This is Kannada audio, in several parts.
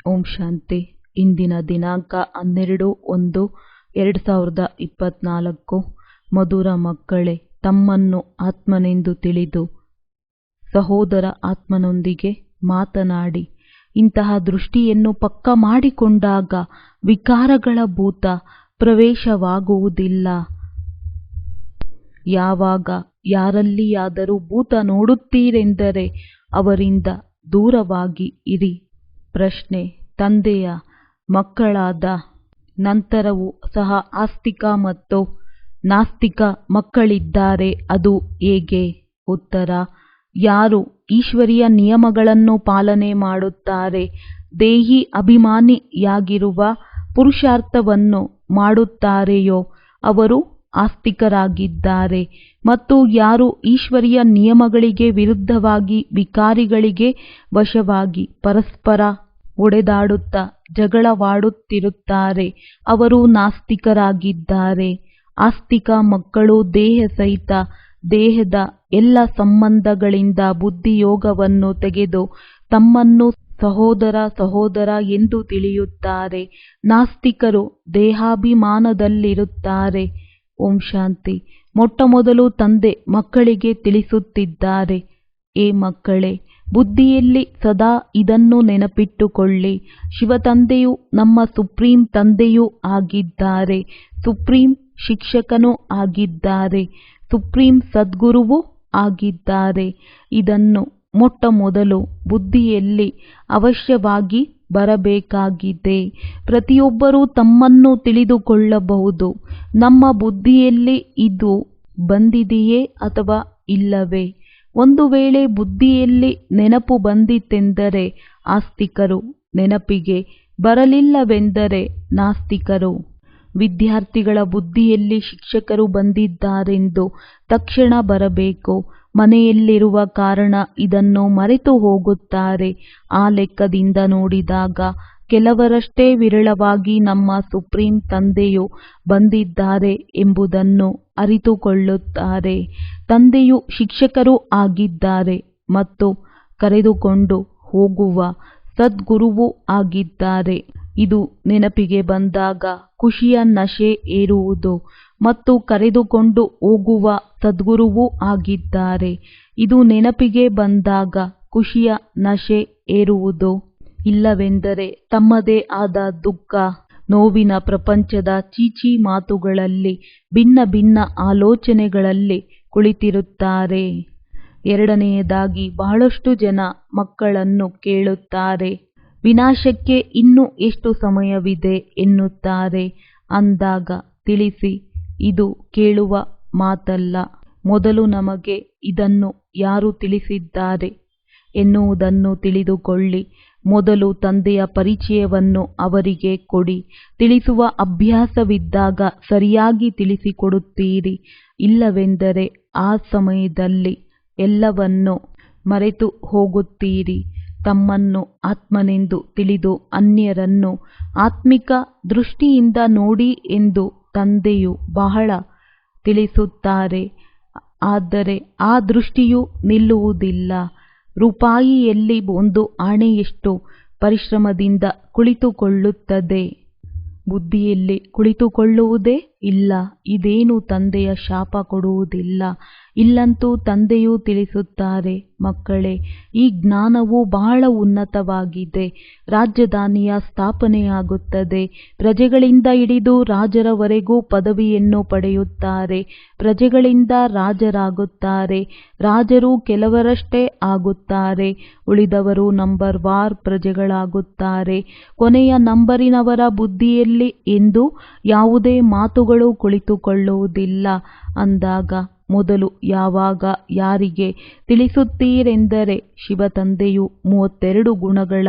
ಓಂ ಶಾಂತಿ. ಇಂದಿನ ದಿನಾಂಕ 12/1/2024. ಮಧುರ ಮಕ್ಕಳೇ, ತಮ್ಮನ್ನು ಆತ್ಮನೆಂದು ತಿಳಿದು ಸಹೋದರ ಆತ್ಮನೊಂದಿಗೆ ಮಾತನಾಡಿ. ಇಂತಹ ದೃಷ್ಟಿಯನ್ನು ಪಕ್ಕ ಮಾಡಿಕೊಂಡಾಗ ವಿಕಾರಗಳ ಭೂತ ಪ್ರವೇಶವಾಗುವುದಿಲ್ಲ. ಯಾವಾಗ ಯಾರಲ್ಲಿಯಾದರೂ ಭೂತ ನೋಡುತ್ತೀರೆಂದರೆ ಅವರಿಂದ ದೂರವಾಗಿ ಇರಿ. ಪ್ರಶ್ನೆ: ತಂದೆಯ ಮಕ್ಕಳಾದ ನಂತರವೂ ಸಹ ಆಸ್ತಿಕ ಮತ್ತು ನಾಸ್ತಿಕ ಮಕ್ಕಳಿದ್ದಾರೆ, ಅದು ಹೇಗೆ? ಉತ್ತರ: ಯಾರು ಈಶ್ವರಿಯ ನಿಯಮಗಳನ್ನು ಪಾಲನೆ ಮಾಡುತ್ತಾರೆ, ದೇಹಿ ಅಭಿಮಾನಿಯಾಗಿರುವ ಪುರುಷಾರ್ಥವನ್ನು ಮಾಡುತ್ತಾರೆಯೋ ಅವರು ಆಸ್ತಿಕರಾಗಿದ್ದಾರೆ. ಮತ್ತು ಯಾರು ಈಶ್ವರಿಯ ನಿಯಮಗಳಿಗೆ ವಿರುದ್ಧವಾಗಿ ವಿಕಾರಿಗಳಿಗೆ ವಶವಾಗಿ ಪರಸ್ಪರ ಹೊಡೆದಾಡುತ್ತಾ ಜಗಳವಾಡುತ್ತಿರುತ್ತಾರೆ ಅವರು ನಾಸ್ತಿಕರಾಗಿದ್ದಾರೆ. ಆಸ್ತಿಕ ಮಕ್ಕಳು ದೇಹ ಸಹಿತ ದೇಹದ ಎಲ್ಲ ಸಂಬಂಧಗಳಿಂದ ಬುದ್ಧಿಯೋಗವನ್ನು ತೆಗೆದು ತಮ್ಮನ್ನು ಸಹೋದರ ಎಂದು ತಿಳಿಯುತ್ತಾರೆ. ನಾಸ್ತಿಕರು ದೇಹಾಭಿಮಾನದಲ್ಲಿರುತ್ತಾರೆ. ಓಂ ಶಾಂತಿ. ಮೊಟ್ಟಮೊದಲು ತಂದೆ ಮಕ್ಕಳಿಗೆ ತಿಳಿಸುತ್ತಿದ್ದಾರೆ, ಏ ಮಕ್ಕಳೇ, ಬುದ್ಧಿಯಲ್ಲಿ ಸದಾ ಇದನ್ನು ನೆನಪಿಟ್ಟುಕೊಳ್ಳಿ. ಶಿವತಂದೆಯು ನಮ್ಮ ಸುಪ್ರೀಂ ತಂದೆಯೂ ಆಗಿದ್ದಾರೆ, ಸುಪ್ರೀಂ ಶಿಕ್ಷಕನೂ ಆಗಿದ್ದಾರೆ, ಸುಪ್ರೀಂ ಸದ್ಗುರುವೂ ಆಗಿದ್ದಾರೆ. ಇದನ್ನು ಮೊಟ್ಟಮೊದಲು ಬುದ್ಧಿಯಲ್ಲಿ ಅವಶ್ಯವಾಗಿ ಬರಬೇಕಾಗಿದೆ. ಪ್ರತಿಯೊಬ್ಬರೂ ತಮ್ಮನ್ನು ತಿಳಿದುಕೊಳ್ಳಬಹುದು. ನಮ್ಮ ಬುದ್ಧಿಯಲ್ಲಿ ಇದು ಬಂದಿದೆಯೇ ಅಥವಾ ಇಲ್ಲವೇ? ಒಂದು ವೇಳೆ ಬುದ್ಧಿಯಲ್ಲಿ ನೆನಪು ಬಂದಿತೆಂದರೆ ಆಸ್ತಿಕರು, ನೆನಪಿಗೆ ಬರಲಿಲ್ಲವೆಂದರೆ ನಾಸ್ತಿಕರು. ವಿದ್ಯಾರ್ಥಿಗಳ ಬುದ್ಧಿಯಲ್ಲಿ ಶಿಕ್ಷಕರು ಬಂದಿದ್ದಾರೆಂದು ತಕ್ಷಣ ಬರಬೇಕು. ಮನೆಯಲ್ಲಿರುವ ಕಾರಣ ಇದನ್ನು ಮರೆತು ಹೋಗುತ್ತಾರೆ. ಆ ಲೆಕ್ಕದಿಂದ ನೋಡಿದಾಗ ಕೆಲವರಷ್ಟೇ ವಿರಳವಾಗಿ ನಮ್ಮ ಸುಪ್ರೀಂ ತಂದೆಯು ಬಂದಿದ್ದಾರೆ ಎಂಬುದನ್ನು ಅರಿತುಕೊಳ್ಳುತ್ತಾರೆ. ತಂದೆಯು ಶಿಕ್ಷಕರೂ ಆಗಿದ್ದಾರೆ ಮತ್ತು ಕರೆದುಕೊಂಡು ಹೋಗುವ ಸದ್ಗುರುವೂ ಆಗಿದ್ದಾರೆ. ಇದು ನೆನಪಿಗೆ ಬಂದಾಗ ಖುಷಿಯ ನಶೆ ಏರುವುದು ಮತ್ತು ಕರೆದುಕೊಂಡು ಹೋಗುವ ಸದ್ಗುರುವೂ ಆಗಿದ್ದಾರೆ. ಇದು ನೆನಪಿಗೆ ಬಂದಾಗ ಖುಷಿಯ ನಶೆ ಏರುವುದು ಇಲ್ಲವೆಂದರೆ ತಮ್ಮದೇ ಆದ ದುಃಖ ನೋವಿನ ಪ್ರಪಂಚದ ಚೀಚಿ ಮಾತುಗಳಲ್ಲಿ ಭಿನ್ನ ಭಿನ್ನ ಆಲೋಚನೆಗಳಲ್ಲಿ ಕುಳಿತಿರುತ್ತಾರೆ. ಎರಡನೆಯದಾಗಿ ಬಹಳಷ್ಟು ಜನ ಮಕ್ಕಳನ್ನು ಕೇಳುತ್ತಾರೆ, ವಿನಾಶಕ್ಕೆ ಇನ್ನೂ ಎಷ್ಟು ಸಮಯವಿದೆ ಎನ್ನುತ್ತಾರೆ. ಅಂದಾಗ ತಿಳಿಸಿ, ಇದು ಕೇಳುವ ಮಾತಲ್ಲ. ಮೊದಲು ನಮಗೆ ಇದನ್ನು ಯಾರು ತಿಳಿಸಿದ್ದಾರೆ ಎನ್ನುವುದನ್ನು ತಿಳಿದುಕೊಳ್ಳಿ. ಮೊದಲು ತಂದೆಯ ಪರಿಚಯವನ್ನು ಅವರಿಗೆ ಕೊಡಿ. ತಿಳಿಸುವ ಅಭ್ಯಾಸವಿದ್ದಾಗ ಸರಿಯಾಗಿ ತಿಳಿಸಿಕೊಡುತ್ತೀರಿ. ಇಲ್ಲವೆಂದರೆ ಆ ಸಮಯದಲ್ಲಿ ಎಲ್ಲವನ್ನೂ ಮರೆತು ಹೋಗುತ್ತೀರಿ. ತಮ್ಮನ್ನು ಆತ್ಮನೆಂದು ತಿಳಿದು ಅನ್ಯರನ್ನು ಆತ್ಮಿಕ ದೃಷ್ಟಿಯಿಂದ ನೋಡಿ ಎಂದು ತಂದೆಯು ಬಹಳ ತಿಳಿಸುತ್ತಾರೆ. ಆದರೆ ಆ ದೃಷ್ಟಿಯು ನಿಲ್ಲುವುದಿಲ್ಲ. ರೂಪಾಯಿಯಲ್ಲಿ ಒಂದು ಆಣೆಯಷ್ಟು ಪರಿಶ್ರಮದಿಂದ ಕುಳಿತುಕೊಳ್ಳುತ್ತದೆ, ಬುದ್ಧಿಯಲ್ಲಿ ಕುಳಿತುಕೊಳ್ಳುವುದೇ ಇಲ್ಲ. ಇದೇನು ತಂದೆಯ ಶಾಪ ಕೊಡುವುದಿಲ್ಲ. ಇಲ್ಲಂತೂ ತಂದೆಯು ತಿಳಿಸುತ್ತಾರೆ, ಮಕ್ಕಳೇ, ಈ ಜ್ಞಾನವು ಬಹಳ ಉನ್ನತವಾಗಿದೆ. ರಾಜಧಾನಿಯ ಸ್ಥಾಪನೆಯಾಗುತ್ತದೆ. ಪ್ರಜೆಗಳಿಂದ ಹಿಡಿದು ರಾಜರವರೆಗೂ ಪದವಿಯನ್ನು ಪಡೆಯುತ್ತಾರೆ. ಪ್ರಜೆಗಳಿಂದ ರಾಜರಾಗುತ್ತಾರೆ. ರಾಜರು ಕೆಲವರಷ್ಟೇ ಆಗುತ್ತಾರೆ. ಉಳಿದವರು ನಂಬರ್ ವಾರ್ ಪ್ರಜೆಗಳಾಗುತ್ತಾರೆ. ಕೊನೆಯ ನಂಬರಿನವರ ಬುದ್ಧಿಯಲ್ಲಿ ಎಂದು ಯಾವುದೇ ಮಾತುಗಳು ಕುಳಿತುಕೊಳ್ಳುವುದಿಲ್ಲ. ಅಂದಾಗ ಮೊದಲು ಯಾವಾಗ ಯಾರಿಗೆ ತಿಳಿಸುತ್ತೀರೆಂದರೆ ಶಿವತಂದೆಯು 32 ಗುಣಗಳ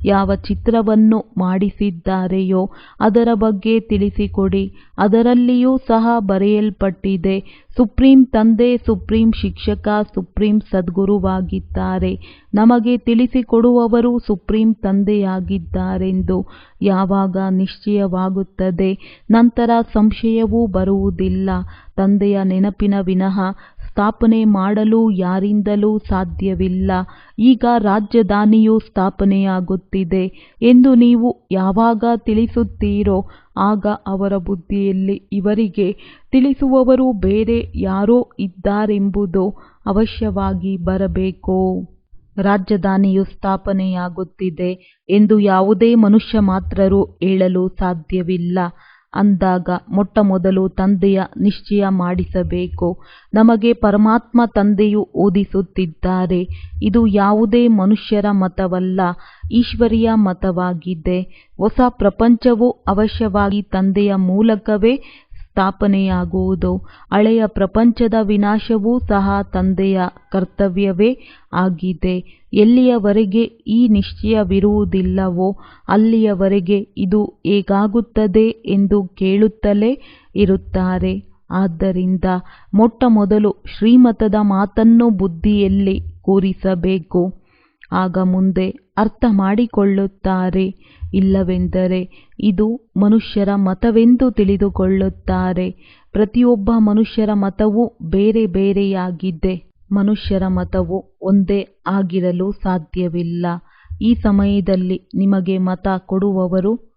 ಯಾವ ಚಿತ್ರವನ್ನು ಮಾಡಿಸಿದ್ದಾರೆಯೋ ಅದರ ಬಗ್ಗೆ ತಿಳಿಸಿಕೊಡಿ. ಅದರಲ್ಲಿಯೂ ಸಹ ಬರೆಯಲ್ಪಟ್ಟಿದೆ, ಸುಪ್ರೀಂ ತಂದೆ, ಸುಪ್ರೀಂ ಶಿಕ್ಷಕ, ಸುಪ್ರೀಂ ಸದ್ಗುರುವಾಗಿದ್ದಾರೆ. ನಮಗೆ ತಿಳಿಸಿಕೊಡುವವರು ಸುಪ್ರೀಂ ತಂದೆಯಾಗಿದ್ದಾರೆಂದು ಯಾವಾಗ ನಿಶ್ಚಯವಾಗುತ್ತದೆ, ನಂತರ ಸಂಶಯವೂ ಬರುವುದಿಲ್ಲ. ತಂದೆಯ ನೆನಪಿನ ವಿನಃ ಸ್ಥಾಪನೆ ಮಾಡಲು ಯಾರಿಂದಲೂ ಸಾಧ್ಯವಿಲ್ಲ. ಈಗ ರಾಜಧಾನಿಯು ಸ್ಥಾಪನೆಯಾಗುತ್ತಿದೆ ಎಂದು ನೀವು ಯಾವಾಗ ತಿಳಿಸುತ್ತೀರೋ ಆಗ ಅವರ ಬುದ್ಧಿಯಲ್ಲಿ ಇವರಿಗೆ ತಿಳಿಸುವವರು ಬೇರೆ ಯಾರೋ ಇದ್ದಾರೆಂಬುದು ಅವಶ್ಯವಾಗಿ ಬರಬೇಕು. ರಾಜಧಾನಿಯು ಸ್ಥಾಪನೆಯಾಗುತ್ತಿದೆ ಎಂದು ಯಾವುದೇ ಮನುಷ್ಯ ಮಾತ್ರರು ಹೇಳಲು ಸಾಧ್ಯವಿಲ್ಲ. ಅಂದಾಗ ಮೊಟ್ಟಮೊದಲು ತಂದೆಯ ನಿಶ್ಚಯ ಮಾಡಿಸಬೇಕು. ನಮಗೆ ಪರಮಾತ್ಮ ತಂದೆಯು ಓದಿಸುತ್ತಿದ್ದಾರೆ. ಇದು ಯಾವುದೇ ಮನುಷ್ಯರ ಮತವಲ್ಲ, ಈಶ್ವರಿಯ ಮತವಾಗಿದೆ. ಹೊಸ ಪ್ರಪಂಚವು ಅವಶ್ಯವಾಗಿ ತಂದೆಯ ಮೂಲಕವೇ ಸ್ಥಾಪನೆಯಾಗುವುದು. ಹಳೆಯ ಪ್ರಪಂಚದ ವಿನಾಶವೂ ಸಹ ತಂದೆಯ ಕರ್ತವ್ಯವೇ ಆಗಿದೆ. ಎಲ್ಲಿಯವರೆಗೆ ಈ ನಿಶ್ಚಯವಿರುವುದಿಲ್ಲವೋ ಅಲ್ಲಿಯವರೆಗೆ ಇದು ಹೇಗಾಗುತ್ತದೆ ಎಂದು ಕೇಳುತ್ತಲೇ ಇರುತ್ತಾರೆ. ಆದ್ದರಿಂದ ಮೊಟ್ಟಮೊದಲು ಶ್ರೀಮತದ ಮಾತನ್ನು ಬುದ್ಧಿಯಲ್ಲಿ ಕೂರಿಸಬೇಕು. ಆಗ ಮುಂದೆ ಅರ್ಥ ಮಾಡಿಕೊಳ್ಳುತ್ತಾರೆ. ಇಲ್ಲವೆಂದರೆ ಇದು ಮನುಷ್ಯರ ಮತವೆಂದು ತಿಳಿದುಕೊಳ್ಳುತ್ತಾರೆ. ಪ್ರತಿಯೊಬ್ಬ ಮನುಷ್ಯರ ಮತವೂ ಬೇರೆ ಬೇರೆಯಾಗಿದೆ. ಮನುಷ್ಯರ ಮತವು ಒಂದೇ ಆಗಿರಲು ಸಾಧ್ಯವಿಲ್ಲ. ಈ ಸಮಯದಲ್ಲಿ ನಿಮಗೆ ಮತ ಕೊಡುವವರು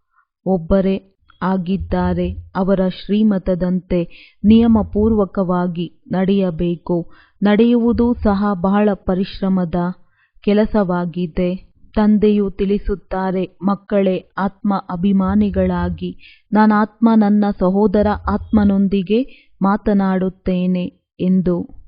ಒಬ್ಬರೇ ಆಗಿದ್ದಾರೆ. ಅವರ ಶ್ರೀಮತದಂತೆ ನಿಯಮಪೂರ್ವಕವಾಗಿ ನಡೆಯಬೇಕು. ನಡೆಯುವುದು ಸಹ ಬಹಳ ಪರಿಶ್ರಮದ ಕೆಲಸವಾಗಿದೆ. ತಂದೆಯು ತಿಳಿಸುತ್ತಾರೆ, ಮಕ್ಕಳೇ, ಆತ್ಮ ಅಭಿಮಾನಿಗಳಾಗಿ ನಾನಾತ್ಮ ನನ್ನ ಸಹೋದರ ಆತ್ಮನೊಂದಿಗೆ ಮಾತನಾಡುತ್ತೇನೆ ಎಂದು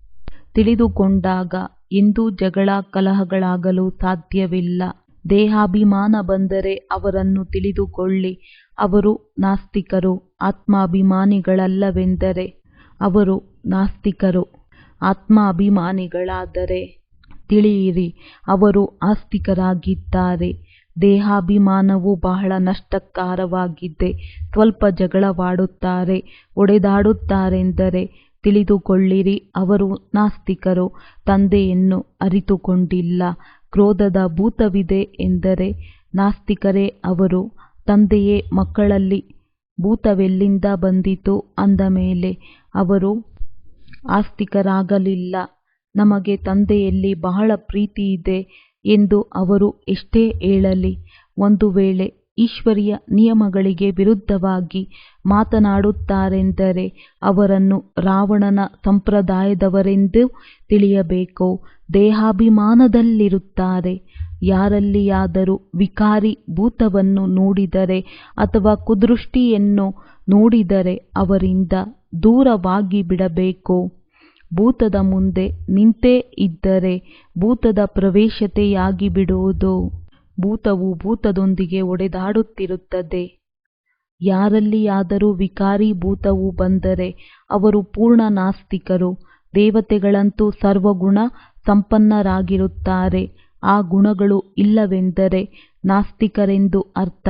ತಿಳಿದುಕೊಂಡಾಗ ಎಂದೂ ಜಗಳ ಕಲಹಗಳಾಗಲು ಸಾಧ್ಯವಿಲ್ಲ. ದೇಹಾಭಿಮಾನ ಬಂದರೆ ಅವರನ್ನು ತಿಳಿದುಕೊಳ್ಳಿ. ಅವರು ನಾಸ್ತಿಕರು. ಆತ್ಮಾಭಿಮಾನಿಗಳಲ್ಲವೆಂದರೆ ಅವರು ನಾಸ್ತಿಕರು. ಆತ್ಮಾಭಿಮಾನಿಗಳಾದರೆ ತಿಳಿಯಿರಿ, ಅವರು ಆಸ್ತಿಕರಾಗಿದ್ದಾರೆ. ದೇಹಾಭಿಮಾನವು ಬಹಳ ನಷ್ಟಕರವಾಗಿದೆ. ಸ್ವಲ್ಪ ಜಗಳವಾಡುತ್ತಾರೆ, ಹೊಡೆದಾಡುತ್ತಾರೆಂದರೆ ತಿಳಿದುಕೊಳ್ಳಿರಿ, ಅವರು ನಾಸ್ತಿಕರು. ತಂದೆಯನ್ನು ಅರಿತುಕೊಂಡಿಲ್ಲ. ಕ್ರೋಧದ ಭೂತವಿದೆ ಎಂದರೆ ನಾಸ್ತಿಕರೇ ಅವರು. ತಂದೆಯೇ ಮಕ್ಕಳಲ್ಲಿ ಭೂತವೆಲ್ಲಿಂದ ಬಂದಿತು ಅಂದ ಮೇಲೆ ಅವರು ಆಸ್ತಿಕರಾಗಲಿಲ್ಲ. ನಮಗೆ ತಂದೆಯಲ್ಲಿ ಬಹಳ ಪ್ರೀತಿಯಿದೆ ಎಂದು ಅವರು ಎಷ್ಟೇ ಹೇಳಲಿ, ಒಂದು ವೇಳೆ ಈಶ್ವರಿಯ ನಿಯಮಗಳಿಗೆ ವಿರುದ್ಧವಾಗಿ ಮಾತನಾಡುತ್ತಾರೆಂದರೆ ಅವರನ್ನು ರಾವಣನ ಸಂಪ್ರದಾಯದವರೆಂದು ತಿಳಿಯಬೇಕು. ದೇಹಾಭಿಮಾನದಲ್ಲಿರುತ್ತಾರೆ. ಯಾರಲ್ಲಿಯಾದರೂ ವಿಕಾರಿ ಭೂತವನ್ನು ನೋಡಿದರೆ ಅಥವಾ ಕುದೃಷ್ಟಿಯನ್ನು ನೋಡಿದರೆ ಅವರಿಂದ ದೂರವಾಗಿ ಬಿಡಬೇಕು. ಭೂತದ ಮುಂದೆ ನಿಂತೇ ಇದ್ದರೆ ಭೂತದ ಪ್ರವೇಶತೆಯಾಗಿ ಬಿಡುವುದು. ಭೂತವು ಭೂತದೊಂದಿಗೆ ಹೊಡೆದಾಡುತ್ತಿರುತ್ತದೆ. ಯಾರಲ್ಲಿಯಾದರೂ ವಿಕಾರಿ ಭೂತವು ಬಂದರೆ ಅವರು ಪೂರ್ಣ ನಾಸ್ತಿಕರು. ದೇವತೆಗಳಂತೂ ಸರ್ವಗುಣ ಸಂಪನ್ನರಾಗಿರುತ್ತಾರೆ. ಆ ಗುಣಗಳು ಇಲ್ಲವೆಂದರೆ ನಾಸ್ತಿಕರೆಂದು ಅರ್ಥ.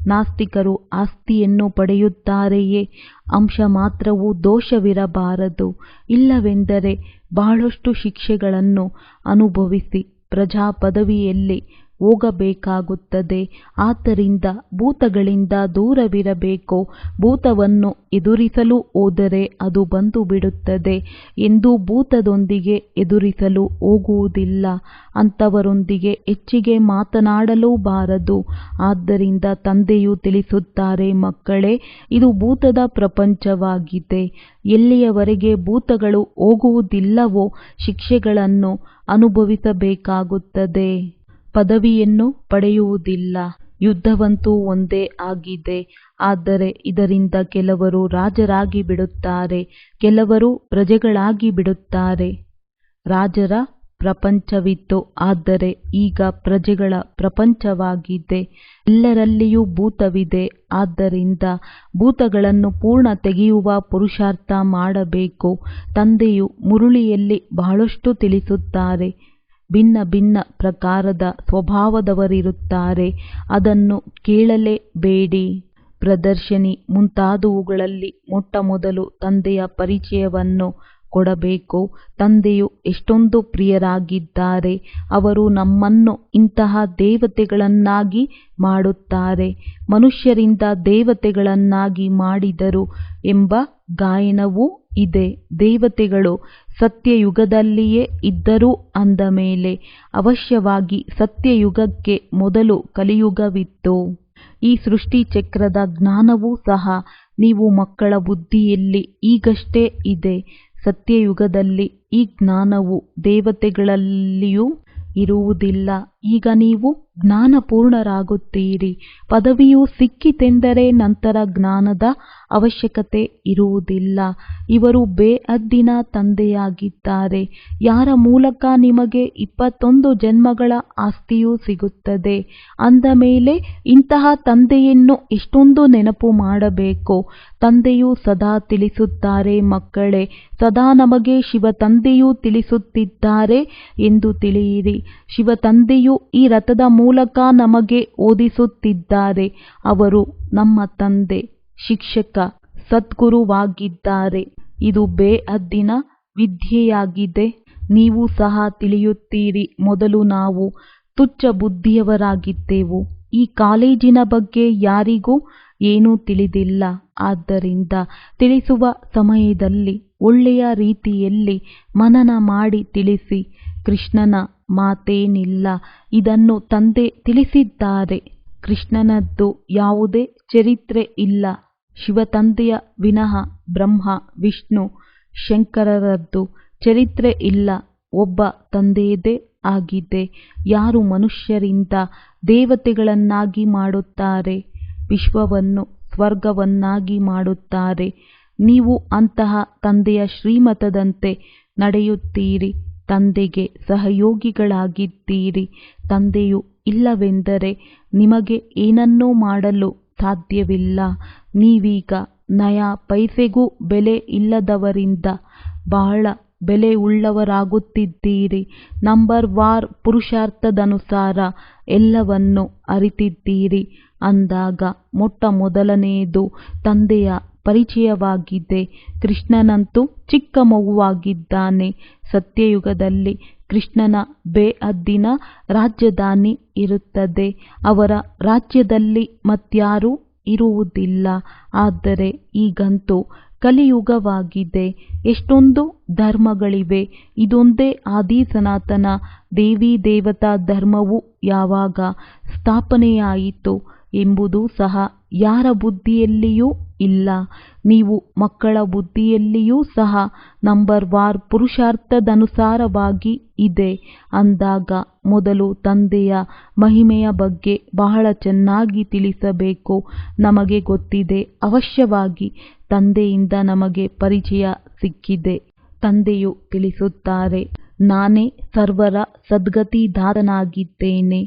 ನಾಸ್ತಿಕರು ಆಸ್ತಿಯನ್ನು ಪಡೆಯುತ್ತಾರೆಯೇ, ಅಂಶ ಮಾತ್ರವೂ ದೋಷವಿರಬಾರದು. ಇಲ್ಲವೆಂದರೆ ಬಹಳಷ್ಟು ಶಿಕ್ಷೆಗಳನ್ನು ಅನುಭವಿಸಿ ಪ್ರಜಾ ಪದವಿಯಲ್ಲಿ ಹೋಗಬೇಕಾಗುತ್ತದೆ. ಆದ್ದರಿಂದ ಭೂತಗಳಿಂದ ದೂರವಿರಬೇಕು. ಭೂತವನ್ನು ಎದುರಿಸಲು ಹೋದರೆ ಅದು ಬಂದು ಬಿಡುತ್ತದೆ. ಎಂದೂ ಭೂತದೊಂದಿಗೆ ಎದುರಿಸಲು ಹೋಗುವುದಿಲ್ಲ. ಅಂಥವರೊಂದಿಗೆ ಹೆಚ್ಚಿಗೆ ಮಾತನಾಡಲೂಬಾರದು. ಆದ್ದರಿಂದ ತಂದೆಯು ತಿಳಿಸುತ್ತಾರೆ, ಮಕ್ಕಳೇ, ಇದು ಭೂತದ ಪ್ರಪಂಚವಾಗಿದೆ. ಎಲ್ಲಿಯವರೆಗೆ ಭೂತಗಳು ಹೋಗುವುದಿಲ್ಲವೋ ಶಿಕ್ಷೆಗಳನ್ನು ಅನುಭವಿಸಬೇಕಾಗುತ್ತದೆ. ಪದವಿಯನ್ನು ಪಡೆಯುವುದಿಲ್ಲ. ಯುದ್ಧವಂತೂ ಒಂದೇ ಆಗಿದೆ. ಆದರೆ ಇದರಿಂದ ಕೆಲವರು ರಾಜರಾಗಿ ಬಿಡುತ್ತಾರೆ, ಕೆಲವರು ಪ್ರಜೆಗಳಾಗಿ ಬಿಡುತ್ತಾರೆ. ರಾಜರ ಪ್ರಪಂಚವಿತ್ತು, ಆದರೆ ಈಗ ಪ್ರಜೆಗಳ ಪ್ರಪಂಚವಾಗಿದೆ. ಎಲ್ಲರಲ್ಲಿಯೂ ಭೂತವಿದೆ. ಆದ್ದರಿಂದ ಭೂತಗಳನ್ನು ಪೂರ್ಣ ತೆಗೆಯುವ ಪುರುಷಾರ್ಥ ಮಾಡಬೇಕು. ತಂದೆಯು ಮುರುಳಿಯಲ್ಲಿ ಬಹಳಷ್ಟು ತಿಳಿಸುತ್ತಾರೆ. ಭಿನ್ನ ಭಿನ್ನ ಪ್ರಕಾರದ ಸ್ವಭಾವದವರಿರುತ್ತಾರೆ. ಅದನ್ನು ಕೇಳಲೇಬೇಡಿ. ಪ್ರದರ್ಶನಿ ಮುಂತಾದವುಗಳಲ್ಲಿ ಮೊಟ್ಟಮೊದಲು ತಂದೆಯ ಪರಿಚಯವನ್ನು ಕೊಡಬೇಕು. ತಂದೆಯು ಎಷ್ಟೊಂದು ಪ್ರಿಯರಾಗಿದ್ದಾರೆ. ಅವರು ನಮ್ಮನ್ನು ಇಂತಹ ದೇವತೆಗಳನ್ನಾಗಿ ಮಾಡುತ್ತಾರೆ. ಮನುಷ್ಯರಿಂದ ದೇವತೆಗಳನ್ನಾಗಿ ಮಾಡಿದರು ಎಂಬ ಗಾಯನವೂ ಇದೆ. ದೇವತೆಗಳು ಸತ್ಯಯುಗದಲ್ಲಿಯೇ ಇದ್ದರು ಅಂದ ಮೇಲೆ ಅವಶ್ಯವಾಗಿ ಸತ್ಯಯುಗಕ್ಕೆ ಮೊದಲು ಕಲಿಯುಗವಿತ್ತು. ಈ ಸೃಷ್ಟಿ ಚಕ್ರದ ಜ್ಞಾನವೂ ಸಹ ನೀವು ಮಕ್ಕಳ ಬುದ್ಧಿಯಲ್ಲಿ ಈಗಷ್ಟೇ ಇದೆ. ಸತ್ಯಯುಗದಲ್ಲಿ ಈ ಜ್ಞಾನವು ದೇವತೆಗಳಲ್ಲಿಯೂ ಇರುವುದಿಲ್ಲ. ಈಗ ನೀವು ಜ್ಞಾನಪೂರ್ಣರಾಗುತ್ತೀರಿ. ಪದವಿಯು ಸಿಕ್ಕಿತೆಂದರೆ ನಂತರ ಜ್ಞಾನದ ಅವಶ್ಯಕತೆ ಇರುವುದಿಲ್ಲ. ಇವರು ಬೇಅದ್ದಿನ ತಂದೆಯಾಗಿದ್ದಾರೆ, ಯಾರ ಮೂಲಕ ನಿಮಗೆ 21 ಜನ್ಮಗಳ ಆಸ್ತಿಯೂ ಸಿಗುತ್ತದೆ. ಅಂದ ಮೇಲೆ ಇಂತಹ ತಂದೆಯನ್ನು ಎಷ್ಟೊಂದು ನೆನಪು ಮಾಡಬೇಕು. ತಂದೆಯು ಸದಾ ತಿಳಿಸುತ್ತಾರೆ, ಮಕ್ಕಳೇ, ಸದಾ ನಮಗೆ ಶಿವ ತಂದೆಯೂ ತಿಳಿಸುತ್ತಿದ್ದಾರೆ ಎಂದು ತಿಳಿಯಿರಿ. ಶಿವ ತಂದೆಯು ಈ ರಥದ ಮೂಲಕ ನಮಗೆ ಓದಿಸುತ್ತಿದ್ದಾರೆ. ಅವರು ನಮ್ಮ ತಂದೆ, ಶಿಕ್ಷಕ, ಸದ್ಗುರುವಾಗಿದ್ದಾರೆ. ಇದು ಬೇಅದ್ದಿನ ವಿದ್ಯೆಯಾಗಿದೆ. ನೀವು ಸಹ ತಿಳಿಯುತ್ತೀರಿ. ಮೊದಲು ನಾವು ತುಚ್ಛ ಬುದ್ಧಿಯವರಾಗಿದ್ದೆವು. ಈ ಕಾಲೇಜಿನ ಬಗ್ಗೆ ಯಾರಿಗೂ ಏನೂ ತಿಳಿದಿಲ್ಲ. ಆದ್ದರಿಂದ ತಿಳಿಸುವ ಸಮಯದಲ್ಲಿ ಒಳ್ಳೆಯ ರೀತಿಯಲ್ಲಿ ಮನನ ಮಾಡಿ ತಿಳಿಸಿ. ಕೃಷ್ಣನ ಮಾತೇನಿಲ್ಲ, ಇದನ್ನು ತಂದೆ ತಿಳಿಸಿದ್ದಾರೆ. ಕೃಷ್ಣನದ್ದು ಯಾವುದೇ ಚರಿತ್ರೆ ಇಲ್ಲ. ಶಿವತಂದೆಯ ವಿನಃ ಬ್ರಹ್ಮ, ವಿಷ್ಣು, ಶಂಕರರದ್ದು ಚರಿತ್ರೆ ಇಲ್ಲ. ಒಬ್ಬ ತಂದೆಯದೇ ಆಗಿದೆ. ಯಾರು ಮನುಷ್ಯರಿಂದ ದೇವತೆಗಳನ್ನಾಗಿ ಮಾಡುತ್ತಾರೆ, ವಿಶ್ವವನ್ನು ಸ್ವರ್ಗವನ್ನಾಗಿ ಮಾಡುತ್ತಾರೆ. ನೀವು ಅಂತಹ ತಂದೆಯ ಶ್ರೀಮತದಂತೆ ನಡೆಯುತ್ತೀರಿ. ತಂದೆಗೆ ಸಹಯೋಗಿಗಳಾಗಿದ್ದೀರಿ. ತಂದೆಯು ಇಲ್ಲವೆಂದರೆ ನಿಮಗೆ ಏನನ್ನೂ ಮಾಡಲು ಸಾಧ್ಯವಿಲ್ಲ. ನೀವೀಗ ನಯಾ ಪೈಸೆಗೂ ಬೆಲೆ ಇಲ್ಲದವರಿಂದ ಬಹಳ ಬೆಲೆಯುಳ್ಳವರಾಗುತ್ತಿದ್ದೀರಿ. ನಂಬರ್ ವಾರ್ ಪುರುಷಾರ್ಥದನುಸಾರ ಎಲ್ಲವನ್ನೂ ಅರಿತಿದ್ದೀರಿ ಅಂದಾಗ ಮೊಟ್ಟ ಮೊದಲನೆಯದು ತಂದೆಯ ಪರಿಚಯವಾಗಿದೆ. ಕೃಷ್ಣನಂತೂ ಚಿಕ್ಕ ಮಗುವಾಗಿದ್ದಾನೆ. ಸತ್ಯಯುಗದಲ್ಲಿ ಕೃಷ್ಣನ ಬೇಅದ್ದಿನ ರಾಜಧಾನಿ ಇರುತ್ತದೆ. ಅವರ ರಾಜ್ಯದಲ್ಲಿ ಮತ್ಯಾರೂ ಇರುವುದಿಲ್ಲ. ಆದರೆ ಈಗಂತೂ ಕಲಿಯುಗವಾಗಿದೆ. ಎಷ್ಟೊಂದು ಧರ್ಮಗಳಿವೆ. ಇದೊಂದೇ ಆದಿ ಸನಾತನ ದೇವಿ ದೇವತಾ ಧರ್ಮವು ಯಾವಾಗ ಸ್ಥಾಪನೆಯಾಯಿತು ಎಂಬುದು ಸಹ ಯಾರ ಬುದ್ಧಿಯಲ್ಲಿಯೂ ಇಲ್ಲ. ನೀವು ಮಕ್ಕಳ ಬುದ್ಧಿಯಲ್ಲಿಯೂ ಸಹ ನಂಬರ್ ವಾರ್ ಪುರುಷಾರ್ಥದನುಸಾರವಾಗಿ ಇದೆ ಅಂದಾಗ ಮೊದಲು ತಂದೆಯ ಮಹಿಮೆಯ ಬಗ್ಗೆ ಬಹಳ ಚೆನ್ನಾಗಿ ತಿಳಿಸಬೇಕು. ನಮಗೆ ಗೊತ್ತಿದೆ, ಅವಶ್ಯವಾಗಿ ತಂದೆಯಿಂದ ನಮಗೆ ಪರಿಚಯ ಸಿಕ್ಕಿದೆ. ತಂದೆಯು ತಿಳಿಸುತ್ತಾರೆ, ನಾನೇ ಸರ್ವರ ಸದ್ಗತಿದಾತನಾಗಿದ್ದೇನೆ.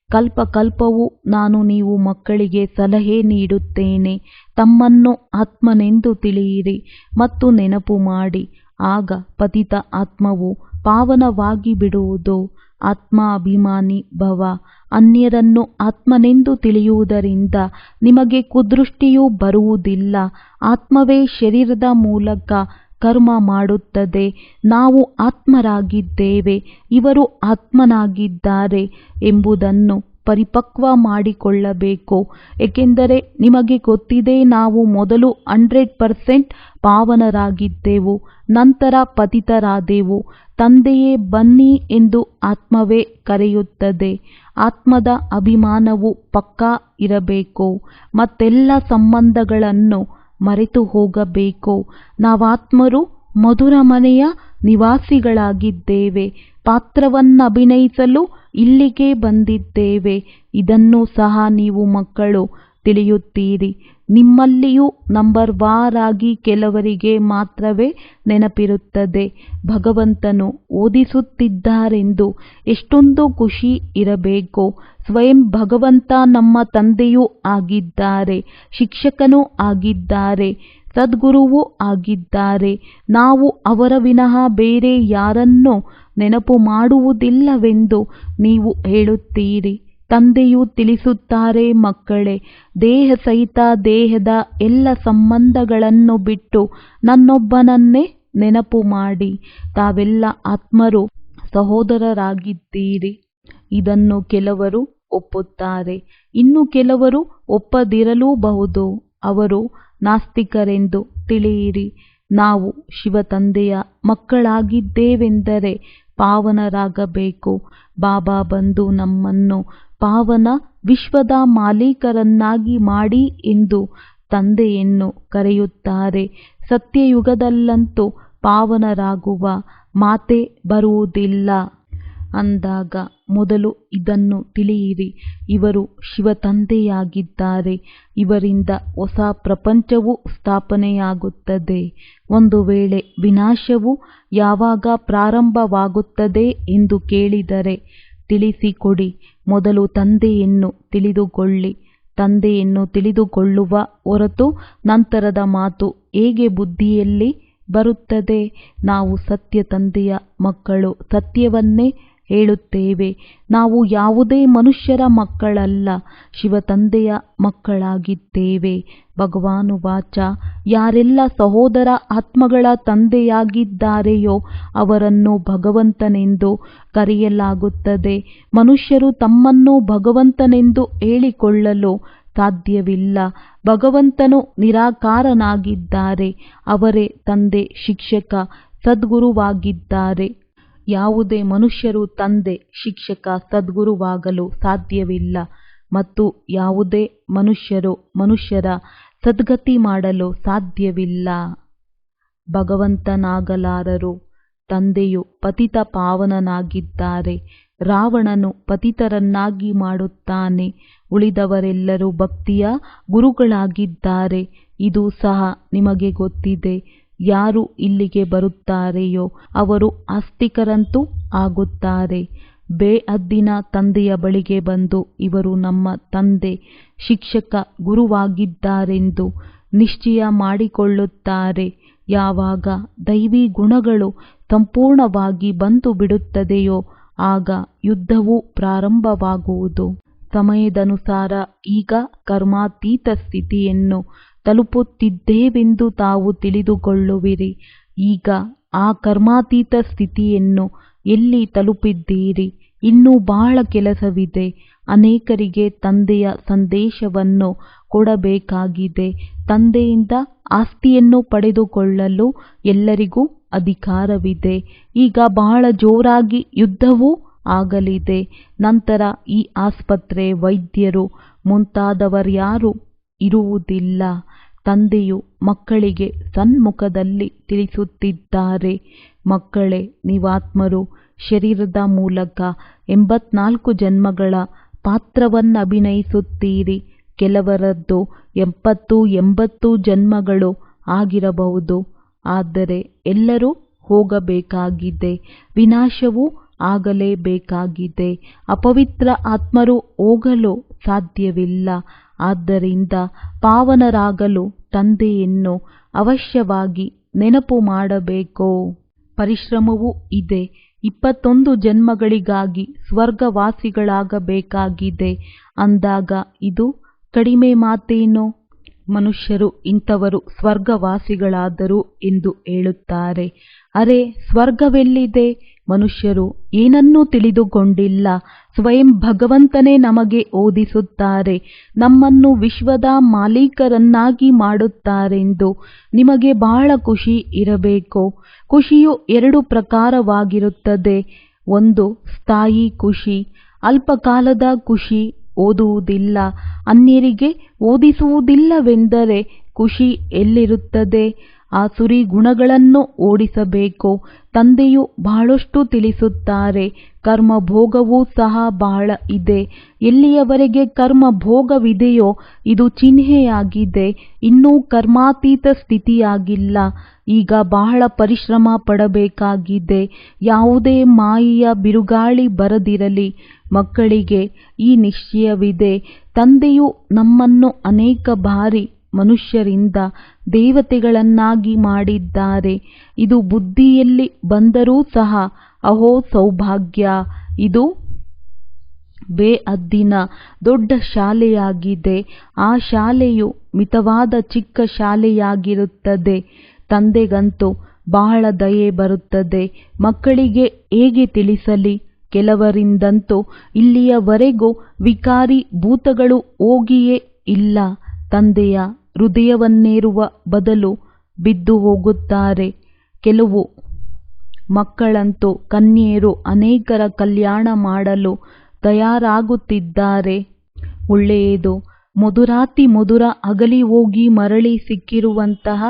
ಕಲ್ಪ ಕಲ್ಪವೂ ನಾನು ನೀವು ಮಕ್ಕಳಿಗೆ ಸಲಹೆ ನೀಡುತ್ತೇನೆ. ತಮ್ಮನ್ನು ಆತ್ಮನೆಂದು ತಿಳಿಯಿರಿ ಮತ್ತು ನೆನಪು ಮಾಡಿ. ಆಗ ಪತಿತ ಆತ್ಮವು ಪಾವನವಾಗಿ ಬಿಡುವುದು. ಆತ್ಮಾಭಿಮಾನಿ ಭವ. ಅನ್ಯರನ್ನು ಆತ್ಮನೆಂದು ತಿಳಿಯುವುದರಿಂದ ನಿಮಗೆ ಕುದೃಷ್ಟಿಯೂ ಬರುವುದಿಲ್ಲ. ಆತ್ಮವೇ ಶರೀರದ ಮೂಲಕ ಕರ್ಮ ಮಾಡುತ್ತದೆ. ನಾವು ಆತ್ಮರಾಗಿದ್ದೇವೆ, ಇವರು ಆತ್ಮನಾಗಿದ್ದಾರೆ ಎಂಬುದನ್ನು ಪರಿಪಕ್ವ ಮಾಡಿಕೊಳ್ಳಬೇಕು. ಏಕೆಂದರೆ ನಿಮಗೆ ಗೊತ್ತಿದೆ, ನಾವು ಮೊದಲು 100% ಪಾವನರಾಗಿದ್ದೆವು, ನಂತರ ಪತಿತರಾದೆವು. ತಂದೆಯೇ ಬನ್ನಿ ಎಂದು ಆತ್ಮವೇ ಕರೆಯುತ್ತದೆ. ಆತ್ಮದ ಅಭಿಮಾನವು ಪಕ್ಕಾ ಇರಬೇಕು. ಮತ್ತೆಲ್ಲ ಸಂಬಂಧಗಳನ್ನು ಮರೆತು ಹೋಗಬೇಕು. ನಾವಾತ್ಮರು ಮಧುರ ಮನೆಯ ನಿವಾಸಿಗಳಾಗಿದ್ದೇವೆ. ಪಾತ್ರವನ್ನಭಿನಯಿಸಲು ಇಲ್ಲಿಗೆ ಬಂದಿದ್ದೇವೆ. ಇದನ್ನು ಸಹ ನೀವು ಮಕ್ಕಳು ತಿಳಿಯುತ್ತೀರಿ. ನಿಮ್ಮಲ್ಲಿಯೂ ನಂಬರ್ ವಾರ್ ಆಗಿ ಕೆಲವರಿಗೆ ಮಾತ್ರವೇ ನೆನಪಿರುತ್ತದೆ. ಭಗವಂತನು ಓದಿಸುತ್ತಿದ್ದಾರೆಂದು ಎಷ್ಟೊಂದು ಖುಷಿ ಇರಬೇಕು. ಸ್ವಯಂ ಭಗವಂತ ನಮ್ಮ ತಂದೆಯೂ ಆಗಿದ್ದಾರೆ, ಶಿಕ್ಷಕನೂ ಆಗಿದ್ದಾರೆ, ಸದ್ಗುರುವೂ ಆಗಿದ್ದಾರೆ. ನಾವು ಅವರ ವಿನಃ ಬೇರೆ ಯಾರನ್ನೂ ನೆನಪು ಮಾಡುವುದಿಲ್ಲವೆಂದು ನೀವು ಹೇಳುತ್ತೀರಿ. ತಂದೆಯು ತಿಳಿಸುತ್ತಾರೆ, ಮಕ್ಕಳೇ, ದೇಹ ಸಹಿತ ದೇಹದ ಎಲ್ಲ ಸಂಬಂಧಗಳನ್ನು ಬಿಟ್ಟು ನನ್ನೊಬ್ಬನನ್ನೇ ನೆನಪು ಮಾಡಿ. ತಾವೆಲ್ಲ ಆತ್ಮರು ಸಹೋದರರಾಗಿದ್ದೀರಿ. ಇದನ್ನು ಕೆಲವರು ಒಪ್ಪುತ್ತಾರೆ, ಇನ್ನು ಕೆಲವರು ಒಪ್ಪದಿರಲೂಬಹುದು. ಅವರು ನಾಸ್ತಿಕರೆಂದು ತಿಳಿಯಿರಿ. ನಾವು ಶಿವತಂದೆಯ ಮಕ್ಕಳಾಗಿದ್ದೇವೆಂದರೆ ಪಾವನರಾಗಬೇಕು. ಬಾಬಾ ಬಂದು ನಮ್ಮನ್ನು ಪಾವನ ವಿಶ್ವದ ಮಾಲೀಕರನ್ನಾಗಿ ಮಾಡಿ ಎಂದು ತಂದೆಯನ್ನು ಕರೆಯುತ್ತಾರೆ. ಸತ್ಯಯುಗದಲ್ಲಂತೂ ಪಾವನರಾಗುವ ಮಾತೇ ಬರುವುದಿಲ್ಲ. ಅಂದಾಗ ಮೊದಲು ಇದನ್ನು ತಿಳಿಯಿರಿ, ಇವರು ಶಿವತಂದೆಯಾಗಿದ್ದಾರೆ. ಇವರಿಂದ ಹೊಸ ಪ್ರಪಂಚವು ಸ್ಥಾಪನೆಯಾಗುತ್ತದೆ. ಒಂದು ವೇಳೆ ವಿನಾಶವು ಯಾವಾಗ ಪ್ರಾರಂಭವಾಗುತ್ತದೆ ಎಂದು ಕೇಳಿದರೆ ತಿಳಿಸಿಕೊಡಿ. ಮೊದಲು ತಂದೆಯನ್ನು ತಿಳಿದುಕೊಳ್ಳಿ. ತಂದೆಯನ್ನು ತಿಳಿದುಕೊಳ್ಳುವ ಹೊರತು ನಂತರದ ಮಾತು ಹೇಗೆ ಬುದ್ಧಿಯಲ್ಲಿ ಬರುತ್ತದೆ? ನಾವು ಸತ್ಯ ತಂದೆಯ ಮಕ್ಕಳು, ಸತ್ಯವನ್ನೇ ಹೇಳುತ್ತೇವೆ. ನಾವು ಯಾವುದೇ ಮನುಷ್ಯರ ಮಕ್ಕಳಲ್ಲ, ಶಿವತಂದೆಯ ಮಕ್ಕಳಾಗಿದ್ದೇವೆ. ಭಗವಾನುವಾಚ, ಯಾರೆಲ್ಲ ಸಹೋದರ ಆತ್ಮಗಳ ತಂದೆಯಾಗಿದ್ದಾರೆಯೋ ಅವರನ್ನು ಭಗವಂತನೆಂದು ಕರೆಯಲಾಗುತ್ತದೆ. ಮನುಷ್ಯರು ತಮ್ಮನ್ನು ಭಗವಂತನೆಂದು ಹೇಳಿಕೊಳ್ಳಲು ಸಾಧ್ಯವಿಲ್ಲ. ಭಗವಂತನು ನಿರಾಕಾರನಾಗಿದ್ದಾರೆ. ಅವರೇ ತಂದೆ, ಶಿಕ್ಷಕ, ಸದ್ಗುರುವಾಗಿದ್ದಾರೆ. ಯಾವುದೇ ಮನುಷ್ಯರು ತಂದೆ, ಶಿಕ್ಷಕ, ಸದ್ಗುರುವಾಗಲು ಸಾಧ್ಯವಿಲ್ಲ ಮತ್ತು ಯಾವುದೇ ಮನುಷ್ಯರು ಮನುಷ್ಯರ ಸದ್ಗತಿ ಮಾಡಲು ಸಾಧ್ಯವಿಲ್ಲ. ಭಗವಂತನಾಗಲಾರರು. ತಂದೆಯು ಪತಿತ ಪಾವನನಾಗಿದ್ದಾರೆ. ರಾವಣನು ಪತಿತರನ್ನಾಗಿ ಮಾಡುತ್ತಾನೆ. ಉಳಿದವರೆಲ್ಲರೂ ಭಕ್ತಿಯ ಗುರುಗಳಾಗಿದ್ದಾರೆ. ಇದು ಸಹ ನಿಮಗೆ ಗೊತ್ತಿದೆ. ಯಾರು ಇಲ್ಲಿಗೆ ಬರುತ್ತಾರೆಯೋ ಅವರು ಆಸ್ತಿಕರಂತೂ ಆಗುತ್ತಾರೆ. ಬೇಅದ್ದಿನ ತಂದೆಯ ಬಳಿಗೆ ಬಂದು ಇವರು ನಮ್ಮ ತಂದೆ, ಶಿಕ್ಷಕ, ಗುರುವಾಗಿದ್ದಾರೆಂದು ನಿಶ್ಚಯ ಮಾಡಿಕೊಳ್ಳುತ್ತಾರೆ. ಯಾವಾಗ ದೈವಿ ಗುಣಗಳು ಸಂಪೂರ್ಣವಾಗಿ ಬಂದು ಬಿಡುತ್ತದೆಯೋ ಆಗ ಯುದ್ಧವು ಪ್ರಾರಂಭವಾಗುವುದು. ಸಮಯದನುಸಾರ ಈಗ ಕರ್ಮಾತೀತ ಸ್ಥಿತಿಯನ್ನು ತಲುಪುತ್ತಿದ್ದೇವೆಂದು ತಾವು ತಿಳಿದುಕೊಳ್ಳುವಿರಿ. ಈಗ ಆ ಕರ್ಮಾತೀತ ಸ್ಥಿತಿಯನ್ನು ಎಲ್ಲಿ ತಲುಪಿದ್ದೀರಿ? ಇನ್ನೂ ಬಹಳ ಕೆಲಸವಿದೆ. ಅನೇಕರಿಗೆ ತಂದೆಯ ಸಂದೇಶವನ್ನು ಕೊಡಬೇಕಾಗಿದೆ. ತಂದೆಯಿಂದ ಆಸ್ತಿಯನ್ನು ಪಡೆದುಕೊಳ್ಳಲು ಎಲ್ಲರಿಗೂ ಅಧಿಕಾರವಿದೆ. ಈಗ ಬಹಳ ಜೋರಾಗಿ ಯುದ್ಧವೂ ಆಗಲಿದೆ. ನಂತರ ಈ ಆಸ್ಪತ್ರೆ, ವೈದ್ಯರು ಮುಂತಾದವರ್ಯಾರೂ ಇರುವುದಿಲ್ಲ. ತಂದೆಯು ಮಕ್ಕಳಿಗೆ ಸನ್ಮುಖದಲ್ಲಿ ತಿಳಿಸುತ್ತಿದ್ದಾರೆ, ಮಕ್ಕಳೇ, ನೀವಾತ್ಮರು ಶರೀರದ ಮೂಲಕ 84 ಜನ್ಮಗಳ ಪಾತ್ರವನ್ನಭಿನಯಿಸುತ್ತೀರಿ. ಕೆಲವರದ್ದು 70-80 ಜನ್ಮಗಳು ಆಗಿರಬಹುದು. ಆದರೆ ಎಲ್ಲರೂ ಹೋಗಬೇಕಾಗಿದೆ. ವಿನಾಶವೂ ಆಗಲೇಬೇಕಾಗಿದೆ. ಅಪವಿತ್ರ ಆತ್ಮರು ಹೋಗಲು ಸಾಧ್ಯವಿಲ್ಲ. ಆದ್ದರಿಂದ ಪಾವನರಾಗಲು ತಂದೆಯನ್ನು ಅವಶ್ಯವಾಗಿ ನೆನಪು ಮಾಡಬೇಕು. ಪರಿಶ್ರಮವೂ ಇದೆ. 21 ಜನ್ಮಗಳಿಗಾಗಿ ಸ್ವರ್ಗವಾಸಿಗಳಾಗಬೇಕಾಗಿದೆ. ಅಂದಾಗ ಇದು ಕಡಿಮೆ ಮಾತೇನೋ? ಮನುಷ್ಯರು ಇಂಥವರು ಸ್ವರ್ಗವಾಸಿಗಳಾದರು ಎಂದು ಹೇಳುತ್ತಾರೆ. ಅರೆ, ಸ್ವರ್ಗವೆಲ್ಲಿದೆ? ಮನುಷ್ಯರು ಏನನ್ನೂ ತಿಳಿದುಕೊಂಡಿಲ್ಲ. ಸ್ವಯಂ ಭಗವಂತನೇ ನಮಗೆ ಓದಿಸುತ್ತಾರೆ, ನಮ್ಮನ್ನು ವಿಶ್ವದ ಮಾಲೀಕರನ್ನಾಗಿ ಮಾಡುತ್ತಾರೆಂದು. ನಿಮಗೆ ಬಹಳ ಖುಷಿ ಇರಬೇಕು. ಖುಷಿಯು 2 ಪ್ರಕಾರವಾಗಿರುತ್ತದೆ. ಒಂದು ಸ್ಥಾಯಿ ಖುಷಿ, ಅಲ್ಪಕಾಲದ ಖುಷಿ. ಓದುವುದಿಲ್ಲ, ಅನ್ಯರಿಗೆ ಓದಿಸುವುದಿಲ್ಲವೆಂದರೆ ಖುಷಿ ಎಲ್ಲಿರುತ್ತದೆ? ಆಸುರಿ ಗುಣಗಳನ್ನು ಓಡಿಸಬೇಕು. ತಂದೆಯು ಬಹಳಷ್ಟು ತಿಳಿಸುತ್ತಾರೆ. ಕರ್ಮಭೋಗವೂ ಸಹ ಬಹಳ ಇದೆ. ಎಲ್ಲಿಯವರೆಗೆ ಕರ್ಮಭೋಗವಿದೆಯೋ ಇದು ಚಿಹ್ನೆಯಾಗಿದೆ. ಇನ್ನೂ ಕರ್ಮಾತೀತ ಸ್ಥಿತಿಯಾಗಿಲ್ಲ. ಈಗ ಬಹಳ ಪರಿಶ್ರಮ ಪಡಬೇಕಾಗಿದೆ. ಯಾವುದೇ ಮಾಯೆಯ ಬಿರುಗಾಳಿ ಬರದಿರಲಿ. ಮಕ್ಕಳಿಗೆ ಈ ನಿಶ್ಚಯವಿದೆ, ತಂದೆಯು ನಮ್ಮನ್ನು ಅನೇಕ ಬಾರಿ ಮನುಷ್ಯರಿಂದ ದೇವತೆಗಳನ್ನಾಗಿ ಮಾಡಿದ್ದಾರೆ. ಇದು ಬುದ್ಧಿಯಲ್ಲಿ ಬಂದರೂ ಸಹ ಅಹೋ ಸೌಭಾಗ್ಯ. ಇದು ಬೇಅದ್ದಿನ ದೊಡ್ಡ ಶಾಲೆಯಾಗಿದೆ. ಆ ಶಾಲೆಯು ಮಿತವಾದ ಚಿಕ್ಕ ಶಾಲೆಯಾಗಿರುತ್ತದೆ. ತಂದೆಗಂತೂ ಬಹಳ ದಯೆ ಬರುತ್ತದೆ. ಮಕ್ಕಳಿಗೆ ಹೇಗೆ ತಿಳಿಸಲಿ? ಕೆಲವರಿಂದಂತೂ ಇಲ್ಲಿಯವರೆಗೂ ವಿಕಾರಿ ಭೂತಗಳು ಹೋಗಿಯೇ ಇಲ್ಲ. ತಂದೆಯ ಹೃದಯವನ್ನೇರುವ ಬದಲು ಬಿದ್ದು ಹೋಗುತ್ತಾರೆ. ಕೆಲವು ಮಕ್ಕಳಂತೂ ಕನ್ಯೆಯರು ಅನೇಕರ ಕಲ್ಯಾಣ ಮಾಡಲು ತಯಾರಾಗುತ್ತಿದ್ದಾರೆ. ಒಳ್ಳೆಯದು. ಮಧುರಾತಿ ಮಧುರ ಅಗಲಿ ಹೋಗಿ ಮರಳಿ ಸಿಕ್ಕಿರುವಂತಹ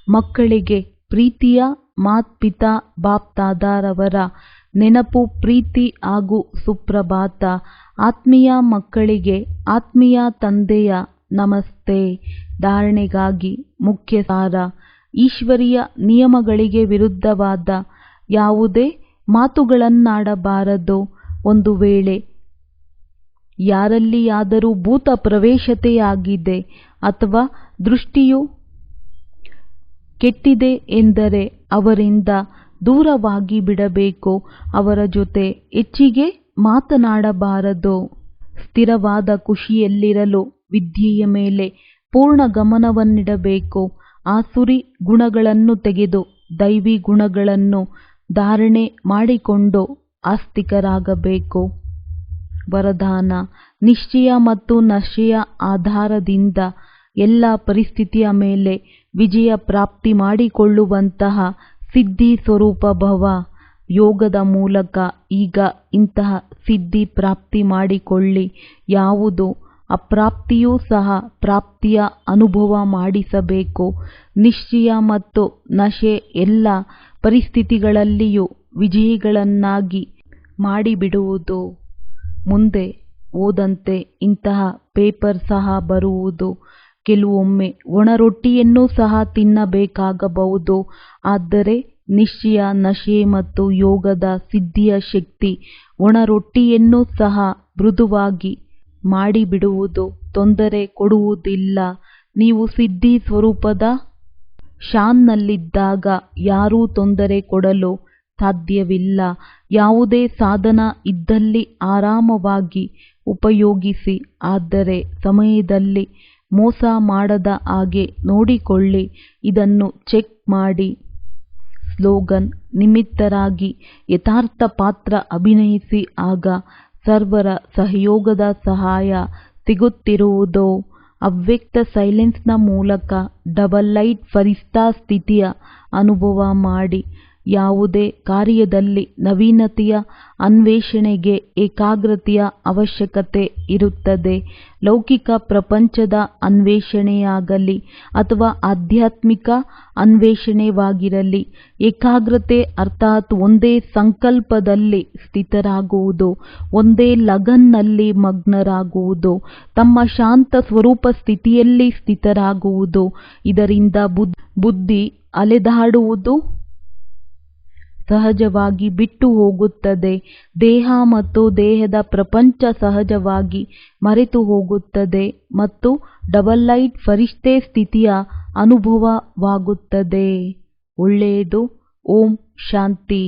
ಮಕ್ಕಳಿಗೆ ಪ್ರೀತಿಯ ಮಾತ್ಪಿತಾ ಬಾಪ್ದಾದಾರವರ ನೆನಪು, ಪ್ರೀತಿ ಹಾಗೂ ಸುಪ್ರಭಾತ. ಆತ್ಮೀಯ ಮಕ್ಕಳಿಗೆ ಆತ್ಮೀಯ ತಂದೆಯ ನಮಸ್ತೆ. ಧಾರಣೆಗಾಗಿ ಮುಖ್ಯ ಸಾರ: ಈಶ್ವರೀಯ ನಿಯಮಗಳಿಗೆ ವಿರುದ್ಧವಾದ ಯಾವುದೇ ಮಾತುಗಳನ್ನಾಡಬಾರದು. ಒಂದು ವೇಳೆ ಯಾರಲ್ಲಿಯಾದರೂ ಭೂತ ಪ್ರವೇಶತೆಯಾಗಿದೆ ಅಥವಾ ದೃಷ್ಟಿಯು ಕೆಟ್ಟಿದೆ ಎಂದರೆ ಅವರಿಂದ ದೂರವಾಗಿ ಬಿಡಬೇಕು. ಅವರ ಜೊತೆ ಹೆಚ್ಚಿಗೆ ಮಾತನಾಡಬಾರದು. ಸ್ಥಿರವಾದ ಖುಷಿಯಲ್ಲಿರಲು ವಿದ್ಯೆಯ ಮೇಲೆ ಪೂರ್ಣ ಗಮನವನ್ನಿಡಬೇಕು. ಆಸುರಿ ಗುಣಗಳನ್ನು ತೆಗೆದು ದೈವಿ ಗುಣಗಳನ್ನು ಧಾರಣೆ ಮಾಡಿಕೊಂಡು ಆಸ್ತಿಕರಾಗಬೇಕು. ವರದಾನ: ನಿಶ್ಚಯ ಮತ್ತು ನಶೆಯ ಆಧಾರದಿಂದ ಎಲ್ಲ ಪರಿಸ್ಥಿತಿಯ ಮೇಲೆ ವಿಜಯ ಪ್ರಾಪ್ತಿ ಮಾಡಿಕೊಳ್ಳುವಂತಹ ಸಿದ್ಧಿ ಸ್ವರೂಪ ಭವ. ಯೋಗದ ಮೂಲಕ ಈಗ ಇಂತಹ ಸಿದ್ಧಿ ಪ್ರಾಪ್ತಿ ಮಾಡಿಕೊಳ್ಳಿ. ಯಾವುದು ಅಪ್ರಾಪ್ತಿಯೂ ಸಹ ಪ್ರಾಪ್ತಿಯ ಅನುಭವ ಮಾಡಿಸಬೇಕು. ನಿಶ್ಚಯ ಮತ್ತು ನಶೆ ಎಲ್ಲ ಪರಿಸ್ಥಿತಿಗಳಲ್ಲಿಯೂ ವಿಜಯಿಗಳನ್ನಾಗಿ ಮಾಡಿಬಿಡುವುದು. ಮುಂದೆ ಹೋದಂತೆ ಇಂತಹ ಪೇಪರ್ ಸಹ ಬರುವುದು. ಕೆಲವೊಮ್ಮೆ ಒಣ ರೊಟ್ಟಿಯನ್ನೂ ಸಹ ತಿನ್ನಬೇಕಾಗಬಹುದು. ಆದರೆ ನಿಶ್ಚಯ, ನಶೆ ಮತ್ತು ಯೋಗದ ಸಿದ್ಧಿಯ ಶಕ್ತಿ ಒಣ ರೊಟ್ಟಿಯನ್ನೂ ಸಹ ಮೃದುವಾಗಿ ಮಾಡಿಬಿಡುವುದು. ತೊಂದರೆ ಕೊಡುವುದಿಲ್ಲ. ನೀವು ಸಿದ್ಧಿ ಸ್ವರೂಪದ ಶಾನ್ನಲ್ಲಿದ್ದಾಗ ಯಾರೂ ತೊಂದರೆ ಕೊಡಲು ಸಾಧ್ಯವಿಲ್ಲ. ಯಾವುದೇ ಸಾಧನ ಇದ್ದಲ್ಲಿ ಆರಾಮವಾಗಿ ಉಪಯೋಗಿಸಿ. ಆದರೆ ಸಮಯದಲ್ಲಿ ಮೋಸ ಮಾಡದ ಹಾಗೆ ನೋಡಿಕೊಳ್ಳಿ. ಇದನ್ನು ಚೆಕ್ ಮಾಡಿ. ಸ್ಲೋಗನ್: ನಿಮಿತ್ತರಾಗಿ ಯಥಾರ್ಥ ಪಾತ್ರ ಅಭಿನಯಿಸಿ. ಆಗ ಸರ್ವರ ಸಹಯೋಗದ ಸಹಾಯ ಸಿಗುತ್ತಿರುವುದು. ಅವ್ಯಕ್ತ ಸೈಲೆನ್ಸ್ನ ಮೂಲಕ ಡಬಲ್ ಲೈಟ್ ಫರಿಸ್ತಾ ಸ್ಥಿತಿಯ ಅನುಭವ ಮಾಡಿ. ಯಾವುದೇ ಕಾರ್ಯದಲ್ಲಿ ನವೀನತೆಯ ಅನ್ವೇಷಣೆಗೆ ಏಕಾಗ್ರತೆಯ ಅವಶ್ಯಕತೆ ಇರುತ್ತದೆ. ಲೌಕಿಕ ಪ್ರಪಂಚದ ಅನ್ವೇಷಣೆಯಾಗಲಿ ಅಥವಾ ಆಧ್ಯಾತ್ಮಿಕ ಅನ್ವೇಷಣೆವಾಗಿರಲಿ, ಏಕಾಗ್ರತೆ ಅರ್ಥಾತ್ ಒಂದೇ ಸಂಕಲ್ಪದಲ್ಲಿ ಸ್ಥಿತರಾಗುವುದು, ಒಂದೇ ಲಗನ್ನಲ್ಲಿ ಮಗ್ನರಾಗುವುದು, ತಮ್ಮ ಶಾಂತ ಸ್ವರೂಪ ಸ್ಥಿತಿಯಲ್ಲಿ ಸ್ಥಿತರಾಗುವುದು. ಇದರಿಂದ ಬುದ್ಧಿ ಅಲೆದಾಡುವುದು ಸಹಜವಾಗಿ ಬಿಟ್ಟು ಹೋಗುತ್ತದೆ. ದೇಹ ಮತ್ತು ದೇಹದ ಪ್ರಪಂಚ ಸಹಜವಾಗಿ ಮರೆತು ಹೋಗುತ್ತದೆ ಮತ್ತು ಡಬಲ್ ಲೈಟ್ ಫರಿಷ್ಠೆ ಸ್ಥಿತಿಯ ಅನುಭವವಾಗುತ್ತದೆ. ಒಳ್ಳೆಯದು. ಓಂ ಶಾಂತಿ.